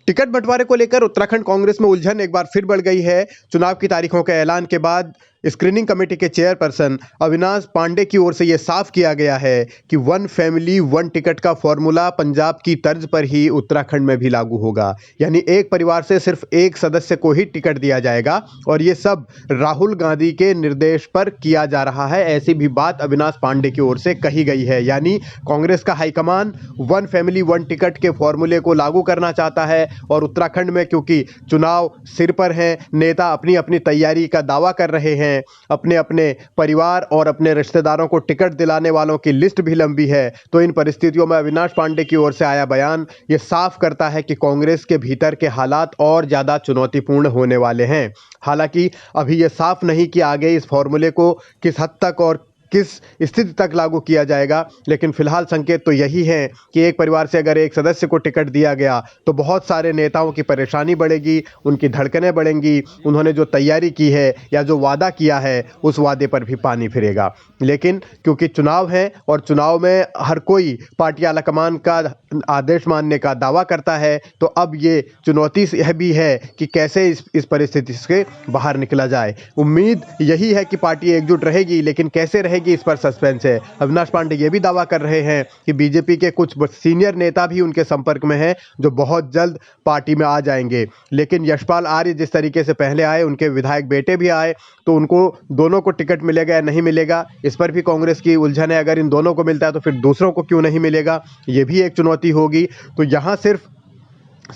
Ticket बंटवारे को लेकर उत्तराखंड कांग्रेस में उलझन एक बार फिर बढ़ गई है। चुनाव की तारीखों के ऐलान के बाद स्क्रीनिंग कमेटी के चेयरपर्सन अविनाश पांडे की ओर से यह साफ किया गया है कि वन फैमिली वन टिकट का फॉर्मूला पंजाब की तर्ज पर ही उत्तराखंड में भी लागू होगा। यानी एक परिवार से सिर्फ एक सदस्य को ही टिकट दिया जाएगा और ये सब राहुल गांधी के निर्देश पर किया जा रहा है, ऐसी भी बात अविनाश पांडे की ओर से कही गई है। यानी कांग्रेस का high command one family one ticket के फॉर्मूले को लागू करना चाहता है और उत्तराखंड में क्योंकि चुनाव सिर पर हैं, नेता अपनी अपनी तैयारी का दावा कर रहे हैं, अपने अपने परिवार और अपने रिश्तेदारों को टिकट दिलाने वालों की लिस्ट भी लंबी है। तो इन परिस्थितियों में अविनाश पांडे की ओर से आया बयान ये साफ करता है कि कांग्रेस के भीतर के हालात और ज़्यादा चुनौतीपूर्ण होने वाले हैं। हालांकि अभी ये साफ नहीं कि आगे इस फॉर्मूले को किस हद तक और किस स्थिति तक लागू किया जाएगा, लेकिन फिलहाल संकेत तो यही है कि एक परिवार से अगर एक सदस्य को टिकट दिया गया तो बहुत सारे नेताओं की परेशानी बढ़ेगी, उनकी धड़कनें बढ़ेंगी, उन्होंने जो तैयारी की है या जो वादा किया है उस वादे पर भी पानी फिरेगा। लेकिन क्योंकि चुनाव है और चुनाव में हर कोई पार्टी आलाकमान का आदेश मानने का दावा करता है, तो अब ये चुनौती यह भी है कि कैसे इस परिस्थिति से बाहर निकला जाए। उम्मीद यही है कि पार्टी एकजुट रहेगी, लेकिन कैसे रहेगी इस पर सस्पेंस है। अविनाश पांडे ये भी दावा कर रहे हैं कि बीजेपी के कुछ सीनियर नेता भी उनके संपर्क में हैं जो बहुत जल्द पार्टी में आ जाएंगे। लेकिन यशपाल आर्य जिस तरीके से पहले आए, उनके विधायक बेटे भी आए, तो उनको दोनों को टिकट मिलेगा या नहीं मिलेगा, इस पर भी कांग्रेस की उलझन है। अगर इन दोनों को मिलता है तो फिर दूसरों को क्यों नहीं मिलेगा, ये भी एक चुनौती होगी। तो यहाँ सिर्फ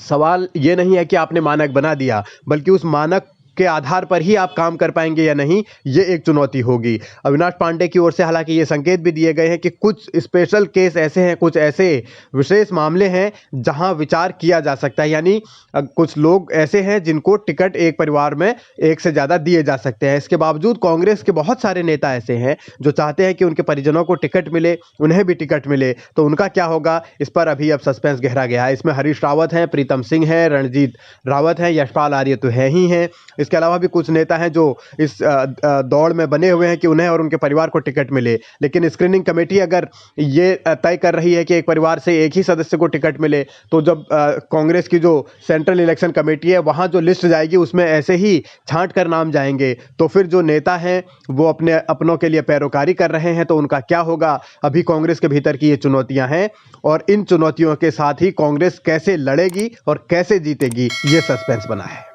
सवाल ये नहीं है कि आपने मानक बना दिया, बल्कि उस मानक के आधार पर ही आप काम कर पाएंगे या नहीं, ये एक चुनौती होगी। अविनाश पांडे की ओर से हालांकि ये संकेत भी दिए गए हैं कि कुछ स्पेशल केस ऐसे हैं, कुछ ऐसे विशेष मामले हैं जहां विचार किया जा सकता है। यानी कुछ लोग ऐसे हैं जिनको टिकट एक परिवार में एक से ज़्यादा दिए जा सकते हैं। इसके बावजूद कांग्रेस के बहुत सारे नेता ऐसे हैं जो चाहते हैं कि उनके परिजनों को टिकट मिले, उन्हें भी टिकट मिले। तो उनका क्या होगा, इस पर अभी अब सस्पेंस गहरा गया है। इसमें हरीश रावत हैं, प्रीतम सिंह हैं, रणजीत रावत हैं, यशपाल आर्य तो है ही हैं। इसके अलावा भी कुछ नेता हैं जो इस दौड़ में बने हुए हैं कि उन्हें और उनके परिवार को टिकट मिले। लेकिन स्क्रीनिंग कमेटी अगर ये तय कर रही है कि एक परिवार से एक ही सदस्य को टिकट मिले, तो जब कांग्रेस की जो सेंट्रल इलेक्शन कमेटी है वहां जो लिस्ट जाएगी उसमें ऐसे ही छांट कर नाम जाएंगे, तो फिर जो नेता हैं वो अपने अपनों के लिए पैरोकारी कर रहे हैं, तो उनका क्या होगा। अभी कांग्रेस के भीतर की ये चुनौतियां हैं और इन चुनौतियों के साथ ही कांग्रेस कैसे लड़ेगी और कैसे जीतेगी, ये सस्पेंस बना है।